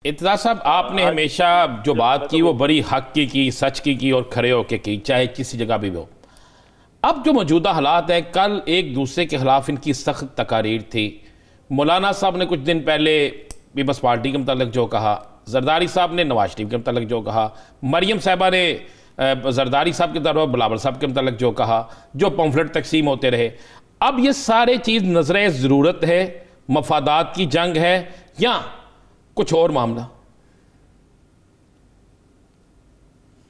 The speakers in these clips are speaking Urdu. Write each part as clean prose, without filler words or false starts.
اتزار صاحب آپ نے ہمیشہ جو بات کی وہ بڑی حق کی سچ کی اور کھڑے ہو کے کی، چاہے کسی جگہ بھی ہو۔ اب جو موجودہ حالات ہیں، کل ایک دوسرے کے خلاف ان کی سخت تقاریر تھی۔ مولانا صاحب نے کچھ دن پہلے پیپلز پارٹی کے متعلق جو کہا، زرداری صاحب نے نواز شریف کے متعلق جو کہا، مریم صاحبہ نے زرداری صاحب کے طرف بلاول صاحب کے متعلق جو کہا، جو پمفلٹ تقسیم ہوتے رہے، اب یہ سارے چیز نظر ضرورت ہے، مفادات کی جنگ ہے یا کچھ اور معاملہ؟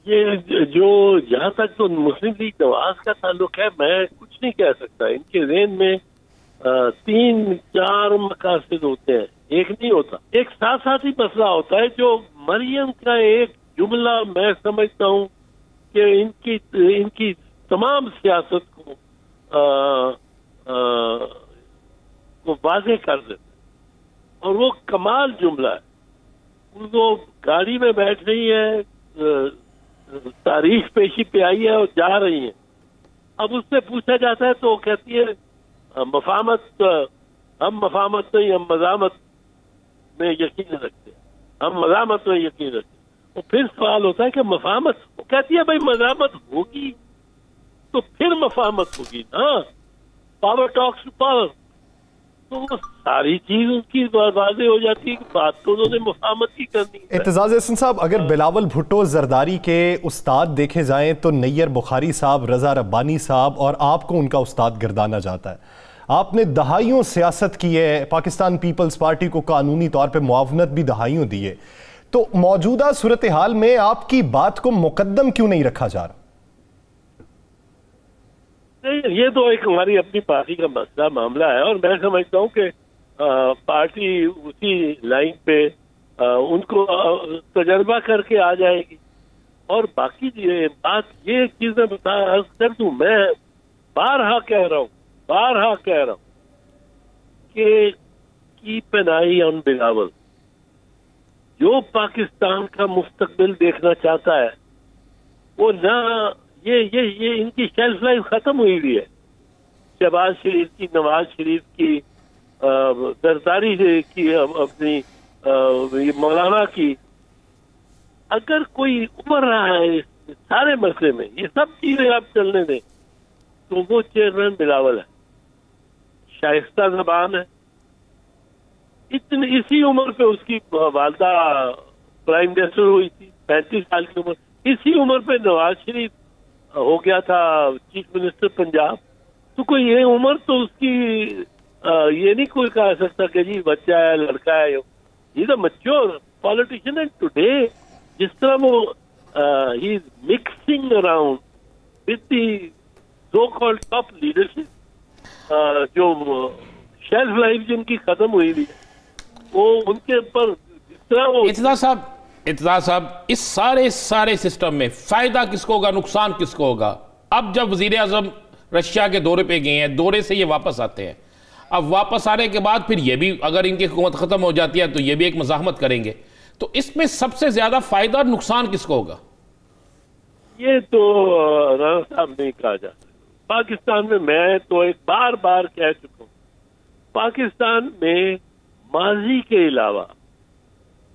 یہ جو جہاں تک تو مسلم لیگ نواز کا تعلق ہے، میں کچھ نہیں کہہ سکتا۔ ان کے ذہن میں 3-4 مقاصد ہوتے ہیں، ایک نہیں ہوتا۔ ایک ساتھ ساتھ ہی مسئلہ ہوتا ہے جو مریم کا ایک جملہ میں سمجھتا ہوں کہ ان کی تمام سیاست کو واضح کر دیتا، اور وہ کمال جملہ ہے۔ وہ گاڑی میں بیٹھ رہی ہے، تاریخ پیشی پہ آئی ہے اور جا رہی ہیں۔ اب اس سے پوچھا جاتا ہے تو وہ کہتی ہے مفاہمت، ہم مفاہمت نہیں، ہم مزاحمت میں یقین رکھتے ہیں، ہم مزاحمت میں یقین رکھتے ہیں۔ اور پھر سوال ہوتا ہے کہ مفاہمت، وہ کہتی ہے بھائی مزاحمت ہوگی تو پھر مفاہمت ہوگی نا، پاور ٹاکس ٹو پاور۔ تو وہ ساری چیز اس کی واضح ہو جاتی ہے کہ بات تو انہوں نے مفاہمت کی کرنی ہے۔ اعتزاز احسن صاحب، اگر بلاول بھٹو زرداری کے استاد دیکھے جائیں تو نیر بخاری صاحب، رضا ربانی صاحب، اور آپ کو ان کا استاد گردانا جاتا ہے۔ آپ نے دہائیوں سیاست کی ہے، پاکستان پیپلز پارٹی کو قانونی طور پہ معاونت بھی دہائیوں دی ہے، تو موجودہ صورتحال میں آپ کی بات کو مقدم کیوں نہیں رکھا جا رہا؟ یہ تو ایک ہماری اپنی پارٹی کا مسئلہ معاملہ ہے، اور میں سمجھتا ہوں کہ پارٹی اسی لائن پہ ان کو تجربہ کر کے آ جائے گی۔ اور باقی بات یہ چیزیں عرض کر دوں، میں بارہا کہہ رہا ہوں کہ کیپ این آئی آن بلاول۔ جو پاکستان کا مستقبل دیکھنا چاہتا ہے وہ نہ یہ ان کی شیلف لائف ختم ہوئی ہوئی ہے، شہباز شریف کی، نواز شریف کی، زرداری کی، اپنی مولانا کی۔ اگر کوئی ابھر رہا ہے اس سارے مسئلے میں، یہ سب چیزیں آپ چلنے دیں، تو وہ چیئرمین بلاول ہے، شائستہ زبان ہے۔ اسی عمر پہ اس کی والدہ پرائم منسٹر ہوئی تھی، 35 سال کی عمر۔ اسی عمر پہ نواز شریف ہو گیا تھا چیف منسٹر پنجاب۔ تو کوئی یہ عمر تو اس کی یہ نہیں کوئی کہہ سکتا کہ جی بچہ ہے، لڑکا ہے۔ یہ تو میچور پالیٹیشین ہے ٹوڈے۔ جس طرح وہ ہی is mixing around with the so called top leadership, جو شیلف لائف جن کی ختم ہوئی ہوئی ہے، وہ ان کے اوپر جس طرح وہ۔ اعتزاز صاحب، اس سارے سسٹم میں فائدہ کس کو ہوگا، نقصان کس کو ہوگا؟ اب جب وزیر اعظم رشیا کے دورے پہ گئے ہیں، دورے سے یہ واپس آتے ہیں، اب واپس آنے کے بعد پھر یہ بھی اگر ان کی حکومت ختم ہو جاتی ہے تو یہ بھی ایک مزاحمت کریں گے، تو اس میں سب سے زیادہ فائدہ اور نقصان کس کو ہوگا؟ یہ تو رانا صاحب نہیں کہا جا سکتا۔ پاکستان میں تو ایک بار کہہ چکا ہوں، پاکستان میں ماضی کے علاوہ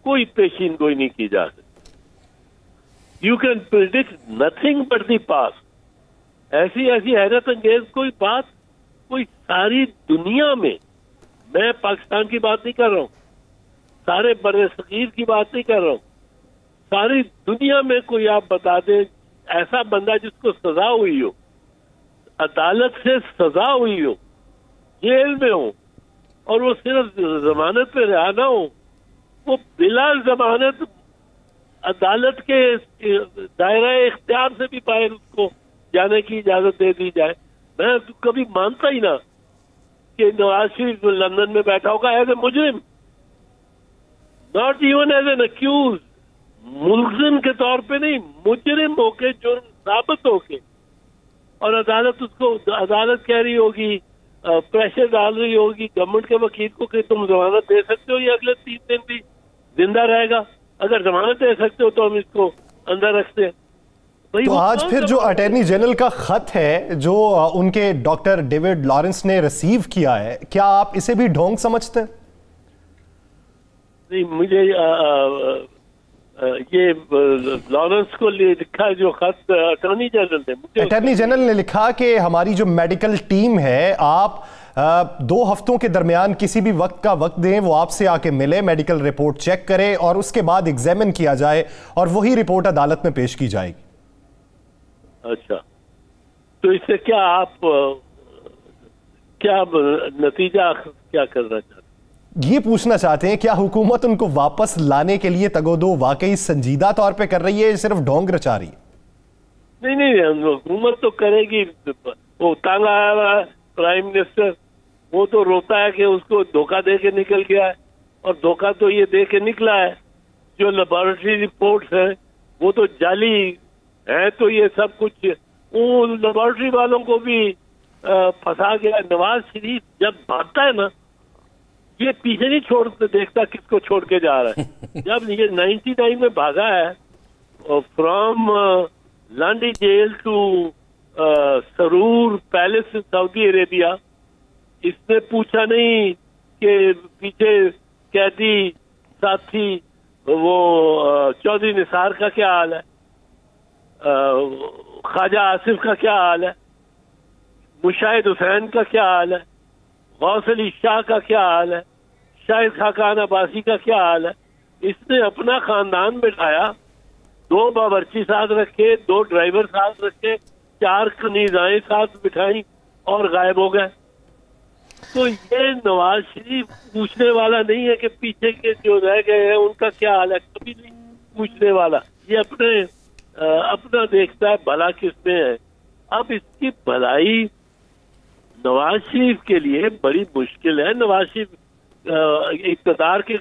کوئی پیشین گوئی نہیں کی جا سکتی۔ You can predict nothing but the past. ایسی حیرت انگیز کوئی بات کوئی ساری دنیا میں پاکستان کی بات نہیں کر رہا ہوں، سارے بر صغیر کی بات نہیں کر رہا ہوں، ساری دنیا میں کوئی آپ بتا دیں ایسا بندہ جس کو سزا ہوئی ہو، عدالت سے سزا ہوئی ہو، جیل میں ہو، اور وہ صرف ضمانت پہ رہا نہ ہو، وہ بلا ضمانت عدالت کے دائرہ اختیار سے بھی باہر اس کو جانے کی اجازت دے دی جائے۔ میں کبھی مانتا ہی نہ کہ نواز شریف لندن میں بیٹھا ہوگا ایز اے مجرم، not even as an accused, ملزم کے طور پہ نہیں، مجرم ہو کے، جرم ثابت ہو کے، اور عدالت کہہ رہی ہوگی، پریشر ڈال رہی ہوگی گورنمنٹ کے وکیل کو کہ تم ضمانت دے سکتے ہو، یہ اگلے 3 دن بھی زندہ رہے گا، اگر ضمانت دے سکتے ہو تو ہم اس کو اندر رکھتے ہیں۔ تو آج پھر جو اٹارنی جنرل کا خط ہے جو ان کے ڈاکٹر ڈیوڈ لارنس نے ریسیو کیا ہے، کیا آپ اسے بھی ڈھونگ سمجھتے ہیں؟ نہیں مجھے یہ لارنس کو لکھا جو خط اٹارنی جنرل نے، اٹارنی جنرل نے لکھا کہ ہماری جو میڈیکل ٹیم ہے، آپ 2 ہفتوں کے درمیان کسی بھی وقت کا وقت دیں، وہ آپ سے آ کے ملے، میڈیکل رپورٹ چیک کرے اور اس کے بعد ایگزامن کیا جائے اور وہی رپورٹ عدالت میں پیش کی جائے گی۔ اچھا، تو اس سے کیا آپ کیا نتیجہ کیا کرنا چاہتے ہیں؟ یہ پوچھنا چاہتے ہیں کیا حکومت ان کو واپس لانے کے لیے تگ و دو واقعی سنجیدہ طور پہ کر رہی ہے، صرف ڈھونگ رچا رہی ہے؟ نہیں، حکومت تو کرے گی۔ وہ تنگ آیا ہوا ہے پرائم منسٹر، وہ تو روتا ہے کہ اس کو دھوکہ دے کے نکل گیا ہے، اور دھوکہ تو یہ دے کے نکلا ہے۔ جو لیبارٹری رپورٹس ہیں وہ تو جعلی ہیں، تو یہ سب کچھ ان لیبارٹری والوں کو بھی پھنسا گیا۔ نواز شریف جب بھاگتا ہے نا، یہ پیچھے نہیں چھوڑ دیکھتا کس کو چھوڑ کے جا رہا ہے۔ جب یہ 99 میں بھاگا ہے from Landi jail to Surur palace Saudi Arabia, اس نے پوچھا نہیں کہ پیچھے قیدی ساتھی وہ چودھری نثار کا کیا حال ہے، خواجہ آصف کا کیا حال ہے، مشاہد حسین کا کیا حال ہے، غوث علی شاہ کا کیا حال ہے، شاہد خاقان عباسی کا کیا حال ہے۔ اس نے اپنا خاندان بٹھایا، 2 باورچی ساتھ رکھے، 2 ڈرائیور ساتھ رکھے، 4 کنیزائیں ساتھ بٹھائیں اور غائب ہو گئے۔ تو یہ نواز شریف پوچھنے والا نہیں ہے کہ پیچھے کے جو رہ گئے ہیں ان کا کیا حال ہے، کبھی نہیں پوچھنے والا۔ یہ اپنا دیکھتا ہے بھلا کس میں ہے۔ اب اس کی بھلائی نواز شریف کے لیے بڑی مشکل ہے۔ نواز شریف اقتدار کے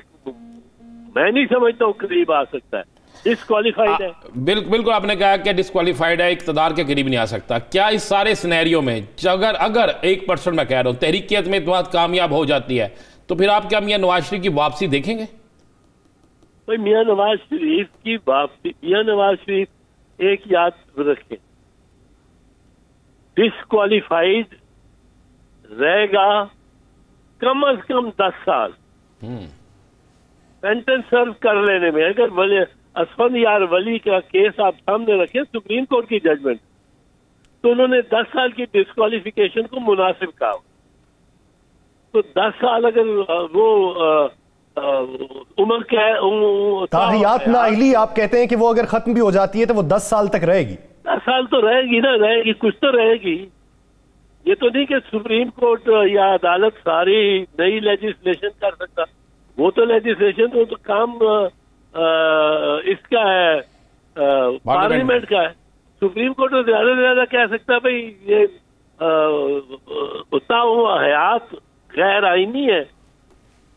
میں نہیں سمجھتا ہوں قریب آ سکتا ہے، ڈسکوالیفائڈ ہے۔ بالکل آپ نے کہا کہ ڈسکوالیفائڈ ہے، اقتدار کے قریب نہیں آ سکتا۔ کیا اس سارے سینیریو میں اگر 1% میں کہہ رہا ہوں تحریک اعتماد کامیاب ہو جاتی ہے تو پھر آپ کیا میاں نواز شریف کی واپسی دیکھیں گے؟ بھائی میاں نواز شریف کی واپسی، میاں نواز شریف ایک یاد رکھیں، ڈسکوالیفائڈ رہے گا کم از کم 10 سال سینٹنس سرو کر لینے میں۔ اگر اسفند یار ولی کا کیس آپ سامنے رکھیں، سپریم کورٹ کی ججمنٹ، تو انہوں نے 10 سال کی ڈسکوالیفیکیشن کو مناسب کہا۔ تو 10 سال اگر وہ عمر کیا ہے، تاحیات نااہلی آپ کہتے ہیں کہ وہ اگر ختم بھی ہو جاتی ہے تو وہ 10 سال تک رہے گی۔ 10 سال تو رہے گی نا، رہے گی، کچھ تو رہے گی۔ یہ تو نہیں کہ سپریم کورٹ یا عدالت ساری نئی لیجسلیشن کر سکتا، وہ تو لیجسلیشن تو کام اس کا ہے، پارلیمنٹ کا ہے۔ سپریم کورٹ تو زیادہ سے زیادہ کہہ سکتا ہے بھائی یہ حیات غیر آئینی ہے،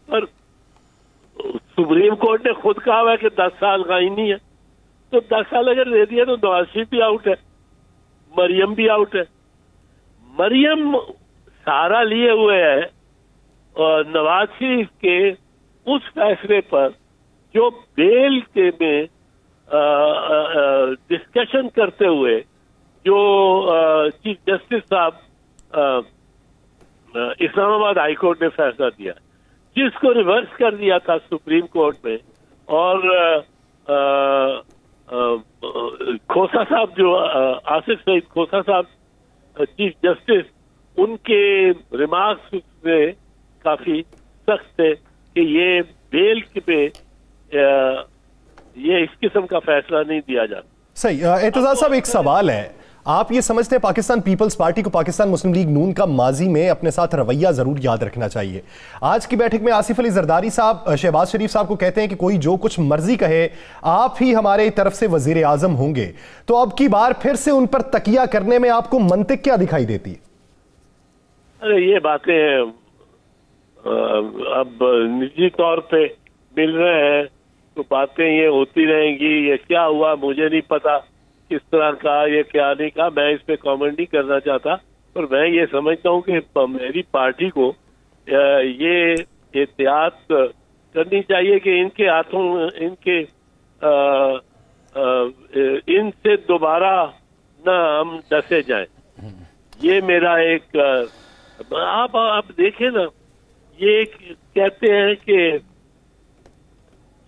پر سپریم کورٹ نے خود کہا ہوا ہے کہ 10 سال آئینی ہے۔ تو 10 سال اگر دے دیا تو نواز شریف بھی آؤٹ ہے، مریم بھی آؤٹ ہے۔ مریم سہارا لیے ہوئے ہے اور نواز شریف کے اس فیصلے پر جو بیل کے میں ڈسکشن کرتے ہوئے جو چیف جسٹس صاحب اسلام آباد ہائی کورٹ نے فیصلہ دیا، جس کو ریورس کر دیا تھا سپریم کورٹ میں، اور کھوسا صاحب جو آصف سعید کھوسا صاحب چیف جسٹس، ان کے ریمارکس میں کافی سخت تھے کہ یہ بیل پہ یہ اس قسم کا فیصلہ نہیں دیا جاتا۔ صحیح۔ اعتزاز صاحب ایک سوال ہے، آپ یہ سمجھتے ہیں پاکستان پیپلز پارٹی کو پاکستان مسلم لیگ نون کا ماضی میں اپنے ساتھ رویہ ضرور یاد رکھنا چاہیے؟ آج کی بیٹھک میں آصف علی زرداری صاحب شہباز شریف صاحب کو کہتے ہیں کہ کوئی جو کچھ مرضی کہے آپ ہی ہمارے طرف سے وزیر اعظم ہوں گے، تو اب کی بار پھر سے ان پر تکیہ کرنے میں آپ کو منطق کیا دکھائی دیتی ہے؟ ارے یہ باتیں اب نجی طور پہ مل رہے ہیں تو باتیں یہ ہوتی رہیں گی۔ یہ کیا ہوا مجھے نہیں پتا، کس طرح کہا، یہ کیا نہیں کہا، میں اس پہ کامنٹ نہیں کرنا چاہتا، اور میں یہ سمجھتا ہوں کہ میری پارٹی کو یہ احتیاط کرنی چاہیے کہ ان کے ہاتھوں ان سے دوبارہ نہ ہم ڈسے جائیں۔ یہ میرا ایک آپ دیکھیں نا، یہ کہتے ہیں کہ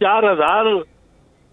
4000